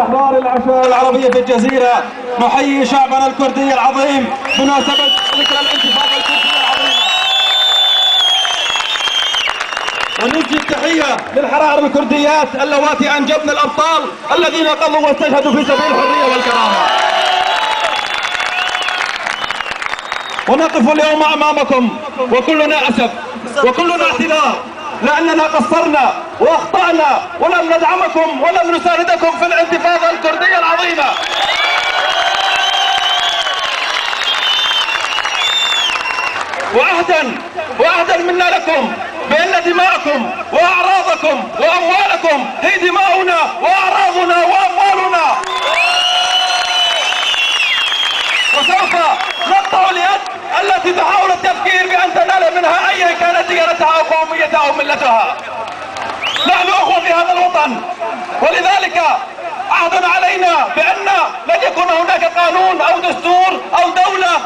أحرار العشائر العربية في الجزيرة، نحيي شعبنا الكردي العظيم بمناسبة ذكرى الانتفاضة الكردية العظيمة، ونوجه التحية للحرائر الكرديات اللواتي أنجبن الأبطال الذين قضوا واستشهدوا في سبيل الحرية والكرامة. ونقف اليوم أمامكم وكلنا أسف وكلنا اعتذار، لأننا قصرنا وأخطأنا ولم ندعمكم ولم نساندكم في الانتفاضة الكردية العظيمة. وعهدا منا لكم بأن دماءكم وأعراضكم وأموالكم هي دماؤنا وأعراضنا وأموالنا، وسوف نقطع اليد التي تحاول التفكير بأن تنال منها أيا كانت ديانتها أو قوميتها أو ملتها. نحن أخوة في هذا الوطن، ولذلك عهد علينا بأن لن يكون هناك قانون أو دستور أو دولة